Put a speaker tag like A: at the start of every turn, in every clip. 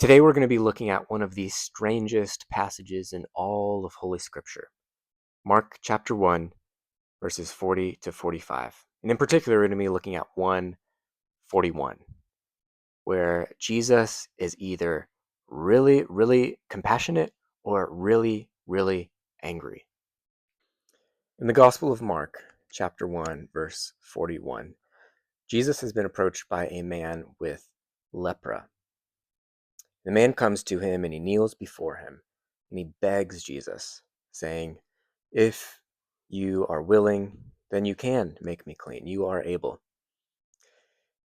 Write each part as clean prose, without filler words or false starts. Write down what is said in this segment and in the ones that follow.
A: Today we're going to be looking at one of the strangest passages in all of Holy Scripture, Mark chapter 1, verses 40 to 45. And in particular, we're going to be looking at 1:41, where Jesus is either really, really compassionate or really, really angry. In the Gospel of Mark, chapter 1, verse 41, Jesus has been approached by a man with lepra. The man comes to him and he kneels before him and he begs Jesus, saying, "If you are willing, then you can make me clean. You are able."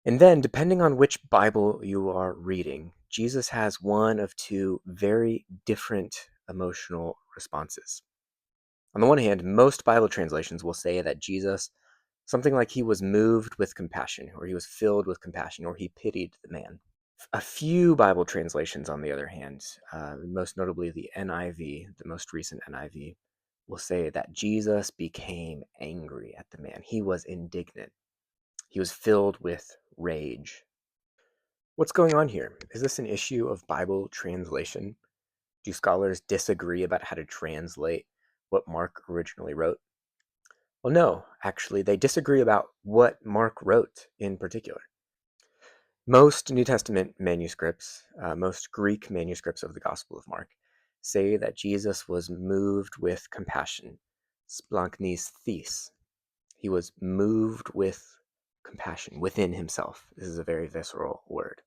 A: And then, depending on which Bible you are reading, Jesus has one of two very different emotional responses. On the one hand, most Bible translations will say that Jesus, something like he was moved with compassion, or he was filled with compassion, or he pitied the man. A few Bible translations, on the other hand, most notably the NIV, the most recent NIV, will say that Jesus became angry at the man. He was indignant. He was filled with rage. What's going on here? Is this an issue of Bible translation? Do scholars disagree about how to translate what Mark originally wrote? Well, no, actually, they disagree about what Mark wrote in particular. Most New Testament manuscripts, most Greek manuscripts of the Gospel of Mark, say that Jesus was moved with compassion, splanknes thys. He was moved with compassion within himself. This is a very visceral word.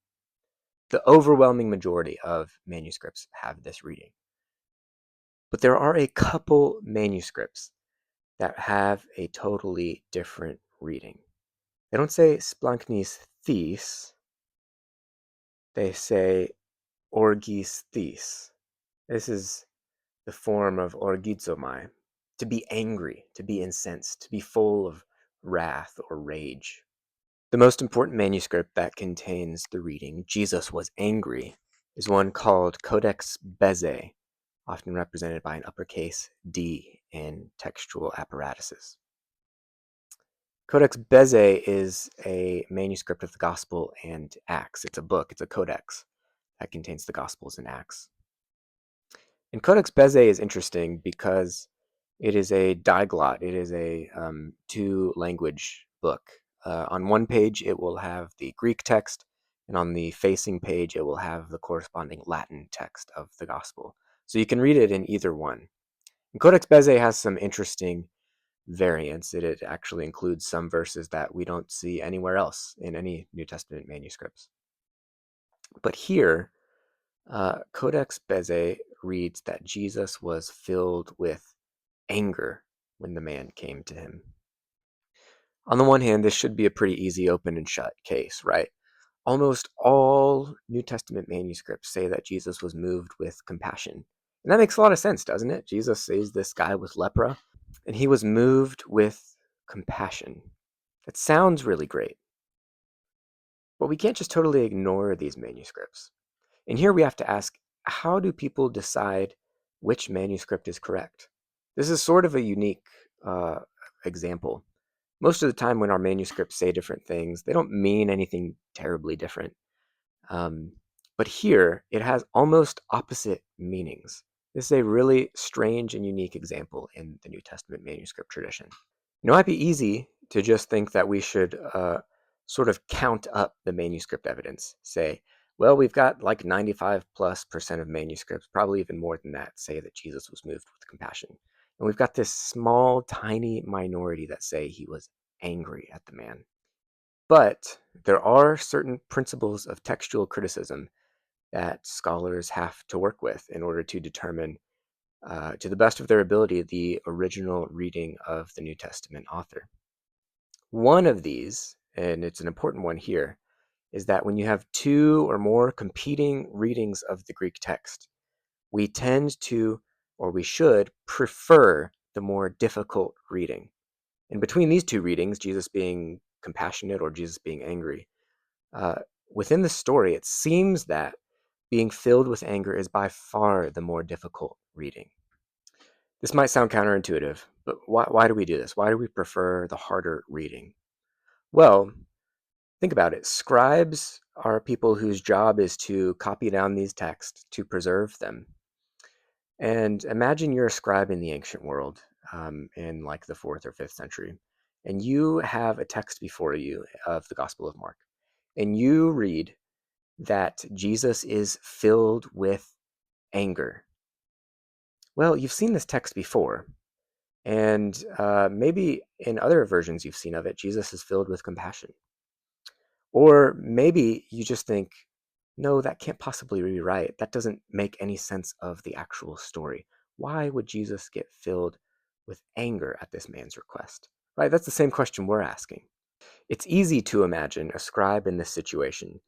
A: The overwhelming majority of manuscripts have this reading. But there are a couple manuscripts that have a totally different reading. They don't say splanknes thys, they say orgis thys. This is the form of orgizomai, to be angry, to be incensed, to be full of wrath or rage. The most important manuscript that contains the reading, "Jesus was angry," is one called Codex Bezae, often represented by an uppercase D in textual apparatuses. Codex Bezae is a manuscript of the Gospel and Acts. It's a book, it's a codex that contains the Gospels and Acts. And Codex Bezae is interesting because it is a diglot. It is a two-language book. On one page, it will have the Greek text, and on the facing page, it will have the corresponding Latin text of the Gospel. So you can read it in either one. And Codex Bezae has some interesting variants. It actually includes some verses that we don't see anywhere else in any New Testament manuscripts. But here, Codex Bezae reads that Jesus was filled with anger when the man came to him. On the one hand, this should be a pretty easy open and shut case, right? Almost all New Testament manuscripts say that Jesus was moved with compassion. And that makes a lot of sense, doesn't it? Jesus sees this guy with lepra, and he was moved with compassion. That sounds really great. But we can't just totally ignore these manuscripts. And here we have to ask, how do people decide which manuscript is correct? This is sort of a unique example. Most of the time when our manuscripts say different things, they don't mean anything terribly different. But here, it has almost opposite meanings. This is a really strange and unique example in the New Testament manuscript tradition. It might be easy to just think that we should sort of count up the manuscript evidence. Say, well, we've got like 95+% of manuscripts, probably even more than that, say that Jesus was moved with compassion. And we've got this small, tiny minority that say he was angry at the man. But there are certain principles of textual criticism that scholars have to work with in order to determine, to the best of their ability, the original reading of the New Testament author. One of these, and it's an important one here, is that when you have two or more competing readings of the Greek text, we tend to, or we should, prefer the more difficult reading. And between these two readings, Jesus being compassionate or Jesus being angry, within the story, it seems that being filled with anger is by far the more difficult reading. This might sound counterintuitive, but why do we do this? Why do we prefer the harder reading? Well, Think about it. Scribes are people whose job is to copy down these texts to preserve them. And imagine you're a scribe in the ancient world, in like the 4th or 5th century, and you have a text before you of the Gospel of Mark, and you read that Jesus is filled with anger. Well, you've seen this text before, and maybe in other versions you've seen of it, Jesus is filled with compassion. Or maybe you just think, no, that can't possibly be right. That doesn't make any sense of the actual story. Why would Jesus get filled with anger at this man's request? Right? That's the same question we're asking. It's easy to imagine a scribe in this situation,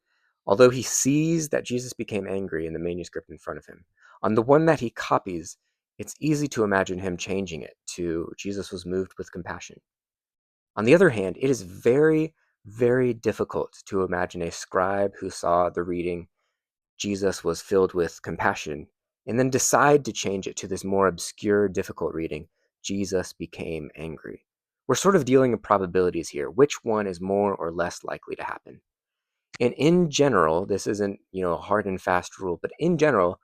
A: although he sees that Jesus became angry in the manuscript in front of him. On the one that he copies, it's easy to imagine him changing it to Jesus was moved with compassion. On the other hand, it is very, very difficult to imagine a scribe who saw the reading Jesus was filled with compassion and then decide to change it to this more obscure, difficult reading, Jesus became angry. We're sort of dealing with probabilities here. Which one is more or less likely to happen? And in general, this isn't, a hard and fast rule, but in general,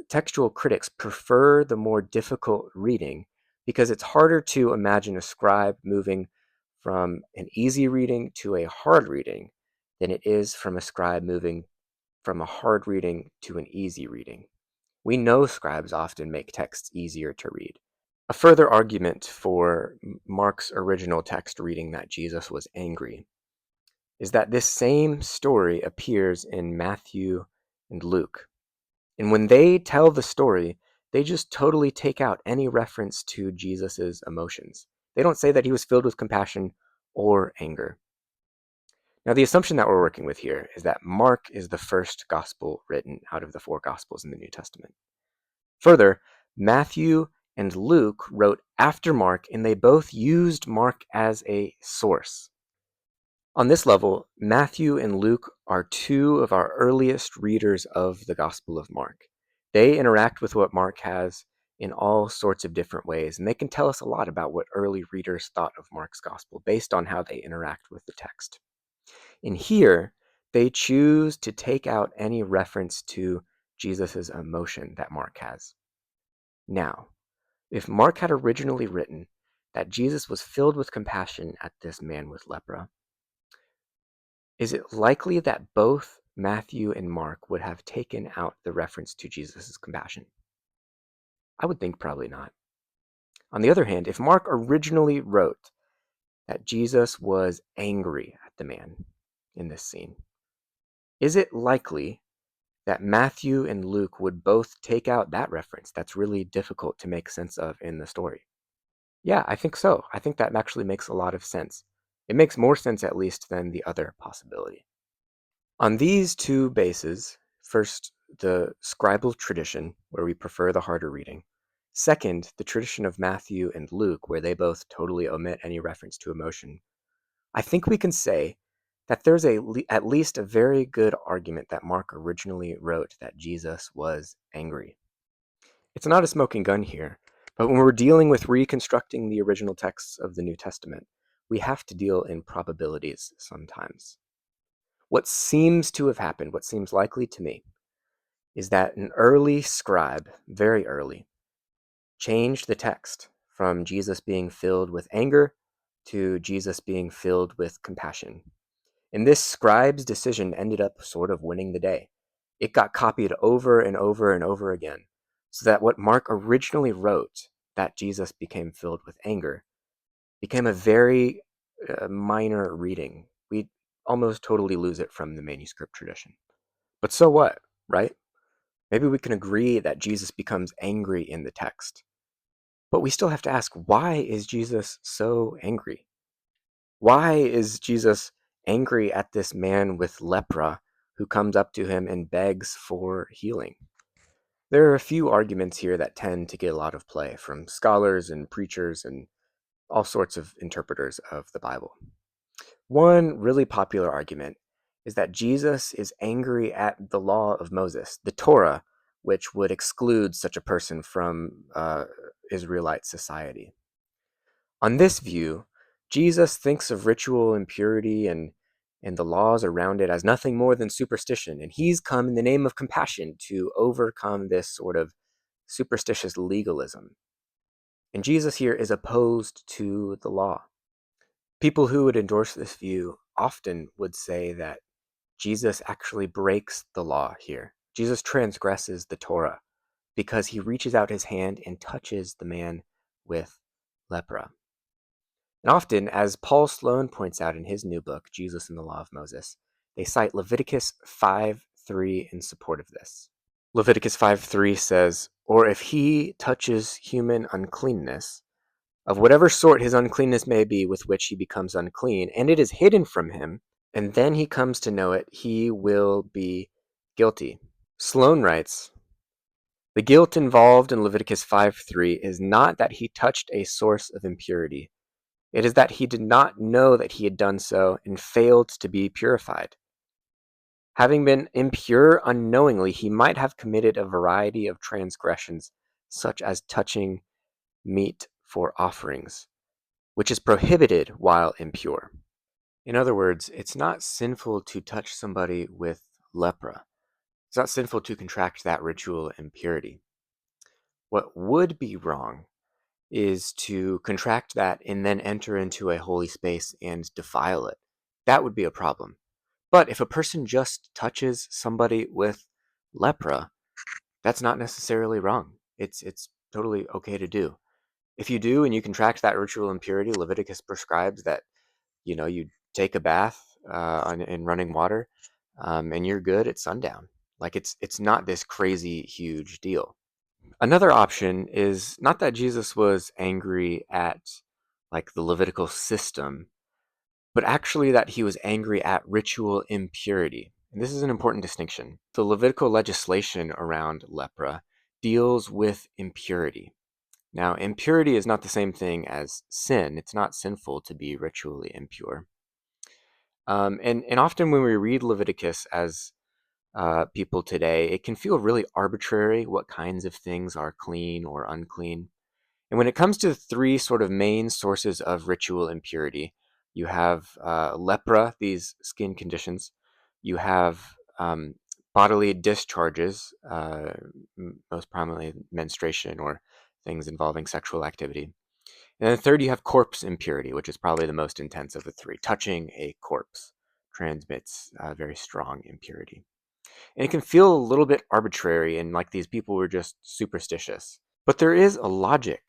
A: textual critics prefer the more difficult reading because it's harder to imagine a scribe moving from an easy reading to a hard reading than it is from a scribe moving from a hard reading to an easy reading. We know scribes often make texts easier to read. A further argument for Mark's original text reading that Jesus was angry is that this same story appears in Matthew and Luke. And when they tell the story, they just totally take out any reference to Jesus's emotions. They don't say that he was filled with compassion or anger. Now, the assumption that we're working with here is that Mark is the first gospel written out of the 4 gospels in the New Testament. Further, Matthew and Luke wrote after Mark, and they both used Mark as a source. On this level, Matthew and Luke are 2 of our earliest readers of the Gospel of Mark. They interact with what Mark has in all sorts of different ways, and they can tell us a lot about what early readers thought of Mark's Gospel based on how they interact with the text. In here, they choose to take out any reference to Jesus' emotion that Mark has. Now, if Mark had originally written that Jesus was filled with compassion at this man with lepra, is it likely that both Matthew and Mark would have taken out the reference to Jesus' compassion? I would think probably not. On the other hand, if Mark originally wrote that Jesus was angry at the man in this scene, is it likely that Matthew and Luke would both take out that reference that's really difficult to make sense of in the story? Yeah, I think so. I think that actually makes a lot of sense. It makes more sense, at least, than the other possibility. On these 2 bases, first, the scribal tradition, where we prefer the harder reading. Second, the tradition of Matthew and Luke, where they both totally omit any reference to emotion. I think we can say that there's at least a very good argument that Mark originally wrote that Jesus was angry. It's not a smoking gun here, but when we're dealing with reconstructing the original texts of the New Testament, we have to deal in probabilities sometimes. What seems to have happened, what seems likely to me, is that an early scribe, very early, changed the text from Jesus being filled with anger to Jesus being filled with compassion. And this scribe's decision ended up sort of winning the day. It got copied over and over and over again, so that what Mark originally wrote, that Jesus became filled with anger, became a very minor reading. We almost totally lose it from the manuscript tradition. But so what, right? Maybe we can agree that Jesus becomes angry in the text. But we still have to ask, why is Jesus so angry? Why is Jesus angry at this man with lepra who comes up to him and begs for healing? There are a few arguments here that tend to get a lot of play from scholars and preachers and all sorts of interpreters of the Bible. One really popular argument is that Jesus is angry at the law of Moses, the Torah, which would exclude such a person from Israelite society. On this view, Jesus thinks of ritual impurity and and the laws around it as nothing more than superstition. And he's come in the name of compassion to overcome this sort of superstitious legalism. And Jesus here is opposed to the law. People who would endorse this view often would say that Jesus actually breaks the law here. Jesus transgresses the Torah because he reaches out his hand and touches the man with lepra. And often, as Paul Sloan points out in his new book, Jesus and the Law of Moses, they cite Leviticus 5:3 in support of this. Leviticus 5:3 says, "Or if he touches human uncleanness, of whatever sort his uncleanness may be with which he becomes unclean, and it is hidden from him, and then he comes to know it, he will be guilty." Sloan writes, "The guilt involved in Leviticus 5:3 is not that he touched a source of impurity. It is that he did not know that he had done so and failed to be purified. Having been impure unknowingly, he might have committed a variety of transgressions, such as touching meat for offerings, which is prohibited while impure." In other words, it's not sinful to touch somebody with lepra. It's not sinful to contract that ritual impurity. What would be wrong is to contract that and then enter into a holy space and defile it. That would be a problem. But if a person just touches somebody with lepra, that's not necessarily wrong. It's totally okay to do. If you do and you contract that ritual impurity, Leviticus prescribes that you take a bath in running water, and you're good at sundown. Like it's not this crazy huge deal. Another option is not that Jesus was angry at like the Levitical system, but actually that he was angry at ritual impurity. And this is an important distinction. The Levitical legislation around lepra deals with impurity. Now, impurity is not the same thing as sin. It's not sinful to be ritually impure. And often when we read Leviticus as people today, it can feel really arbitrary what kinds of things are clean or unclean. And when it comes to the three sort of main sources of ritual impurity, you have lepra, these skin conditions. You have bodily discharges, most prominently menstruation or things involving sexual activity. And then third, you have corpse impurity, which is probably the most intense of the three. Touching a corpse transmits very strong impurity. And it can feel a little bit arbitrary and like these people were just superstitious. But there is a logic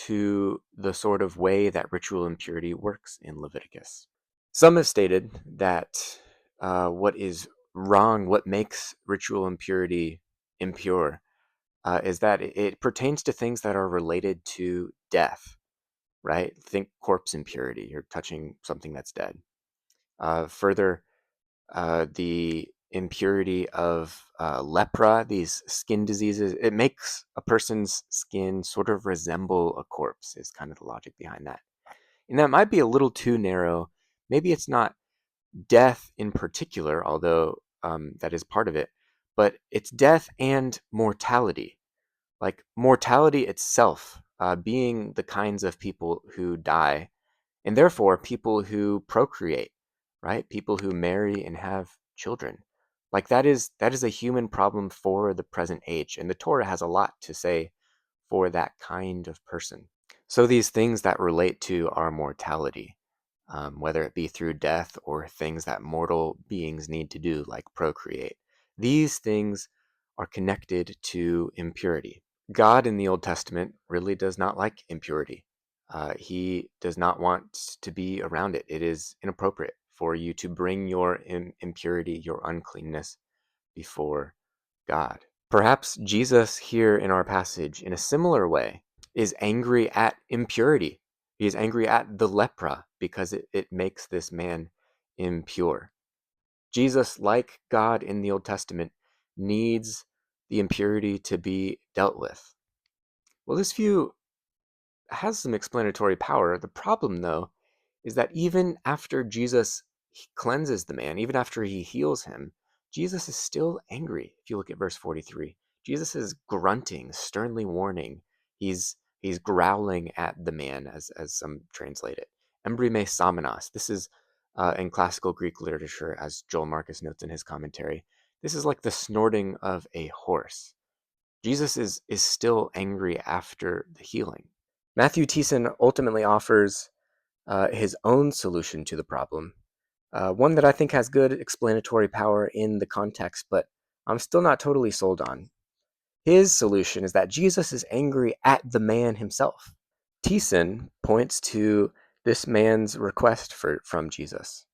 A: to the sort of way that ritual impurity works in Leviticus. Some have stated that what is wrong, what makes ritual impurity impure, is that it pertains to things that are related to death, right? Think corpse impurity. You're touching something that's dead. Further, the impurity of lepra, these skin diseases, it makes a person's skin sort of resemble a corpse, is kind of the logic behind that. And that might be a little too narrow. Maybe it's not death in particular, although that is part of it, but it's death and mortality. Like mortality itself, being the kinds of people who die, and therefore people who procreate, right? People who marry and have children. Like that is a human problem for the present age, and the Torah has a lot to say for that kind of person. So these things that relate to our mortality, whether it be through death or things that mortal beings need to do, like procreate, these things are connected to impurity. God in the Old Testament really does not like impurity. He does not want to be around it. It is inappropriate for you to bring your impurity, your uncleanness before God. Perhaps Jesus here in our passage, in a similar way, is angry at impurity. He is angry at the lepra because it makes this man impure. Jesus, like God in the Old Testament, needs the impurity to be dealt with. Well, this view has some explanatory power. The problem, though, is that even after Jesus cleanses the man, even after he heals him, Jesus is still angry. If you look at verse 43, Jesus is grunting, sternly warning. He's growling at the man, as some translate it. Embrime samenos. This is in classical Greek literature, as Joel Marcus notes in his commentary. This is like the snorting of a horse. Jesus is still angry after the healing. Matthew Thiessen ultimately offers his own solution to the problem, one that I think has good explanatory power in the context, but I'm still not totally sold on. His solution is that Jesus is angry at the man himself. Thiessen points to this man's request from Jesus.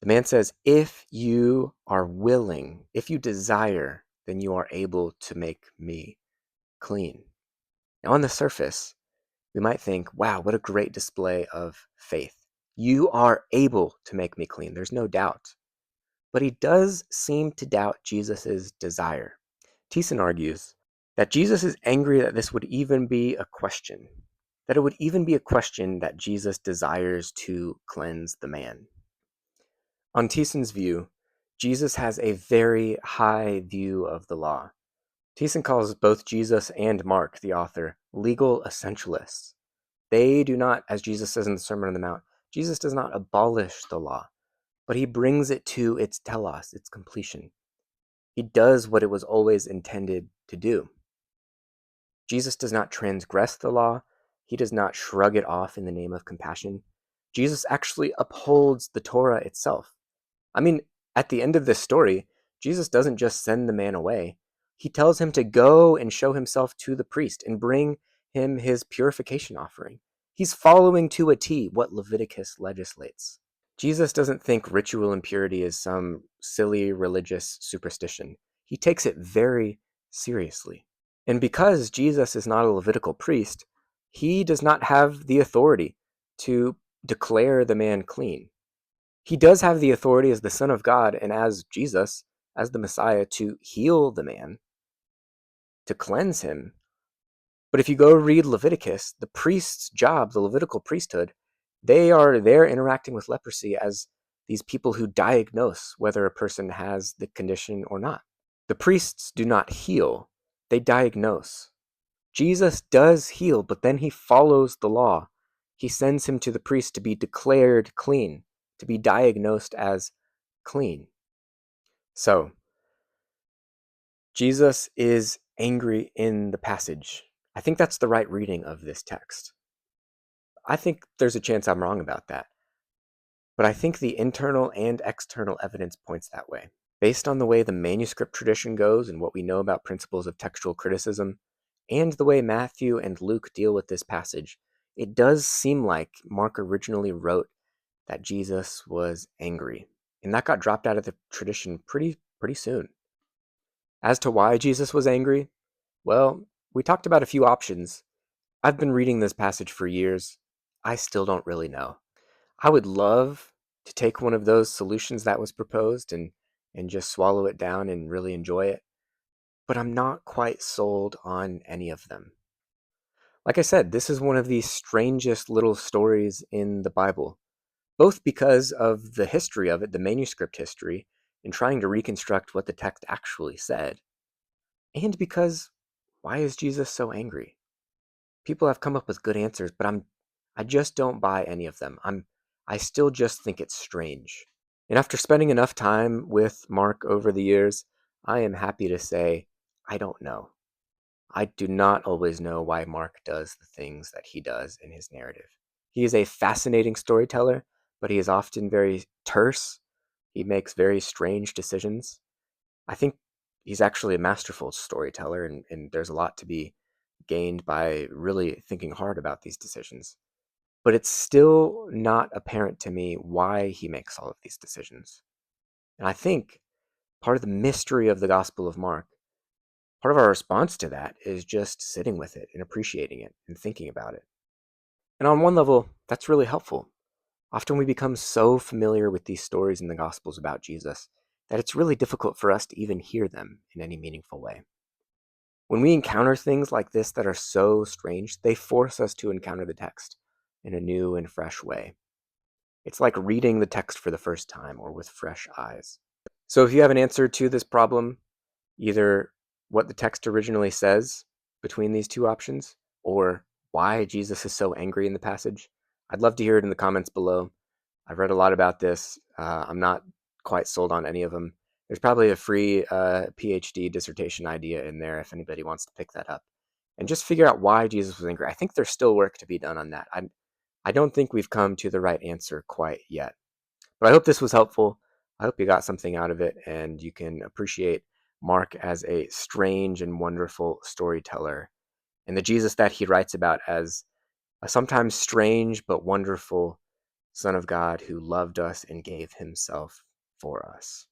A: The man says, if you are willing, if you desire, then you are able to make me clean. Now, on the surface, we might think, wow, what a great display of faith. You are able to make me clean. There's no doubt. But he does seem to doubt Jesus' desire. Thiessen argues that Jesus is angry that this would even be a question, that it would even be a question that Jesus desires to cleanse the man. On Thiessen's view, Jesus has a very high view of the law. Thiessen calls both Jesus and Mark, the author, legal essentialists. They do not, as Jesus says in the Sermon on the Mount, Jesus does not abolish the law, but he brings it to its telos, its completion. He does what it was always intended to do. Jesus does not transgress the law. He does not shrug it off in the name of compassion. Jesus actually upholds the Torah itself. I mean, at the end of this story, Jesus doesn't just send the man away. He tells him to go and show himself to the priest and bring him his purification offering. He's following to a T what Leviticus legislates. Jesus doesn't think ritual impurity is some silly religious superstition. He takes it very seriously. And because Jesus is not a Levitical priest, he does not have the authority to declare the man clean. He does have the authority as the Son of God and as Jesus, as the Messiah, to heal the man, to cleanse him. But if you go read Leviticus, the priest's job, the Levitical priesthood, they are there interacting with leprosy as these people who diagnose whether a person has the condition or not. The priests do not heal, they diagnose. Jesus does heal, but then he follows the law. He sends him to the priest to be declared clean, to be diagnosed as clean. So, Jesus is angry in the passage. I think that's the right reading of this text. I think there's a chance I'm wrong about that. But I think the internal and external evidence points that way. Based on the way the manuscript tradition goes and what we know about principles of textual criticism, and the way Matthew and Luke deal with this passage, it does seem like Mark originally wrote that Jesus was angry. And that got dropped out of the tradition pretty soon. As to why Jesus was angry, well, we talked about a few options. I've been reading this passage for years. I still don't really know. I would love to take one of those solutions that was proposed and just swallow it down and really enjoy it, but I'm not quite sold on any of them. Like I said, this is one of the strangest little stories in the Bible, both because of the history of it, the manuscript history, and trying to reconstruct what the text actually said, and because why is Jesus so angry? People have come up with good answers, but I just don't buy any of them. I still just think it's strange. And after spending enough time with Mark over the years, I am happy to say I don't know. I do not always know why Mark does the things that he does in his narrative. He is a fascinating storyteller, but he is often very terse. He makes very strange decisions. I think he's actually a masterful storyteller, and there's a lot to be gained by really thinking hard about these decisions. But it's still not apparent to me why he makes all of these decisions. And I think part of the mystery of the Gospel of Mark, part of our response to that is just sitting with it and appreciating it and thinking about it. And on one level, that's really helpful. Often we become so familiar with these stories in the Gospels about Jesus that it's really difficult for us to even hear them in any meaningful way. When we encounter things like this that are so strange, they force us to encounter the text in a new and fresh way. It's like reading the text for the first time or with fresh eyes. So if you have an answer to this problem, either what the text originally says between these two options, or why Jesus is so angry in the passage, I'd love to hear it in the comments below. I've read a lot about this. I'm not quite sold on any of them. There's probably a free PhD dissertation idea in there if anybody wants to pick that up. And just figure out why Jesus was angry. I think there's still work to be done on that. I don't think we've come to the right answer quite yet. But I hope this was helpful. I hope you got something out of it and you can appreciate Mark as a strange and wonderful storyteller, and the Jesus that he writes about as a sometimes strange but wonderful Son of God who loved us and gave himself for us.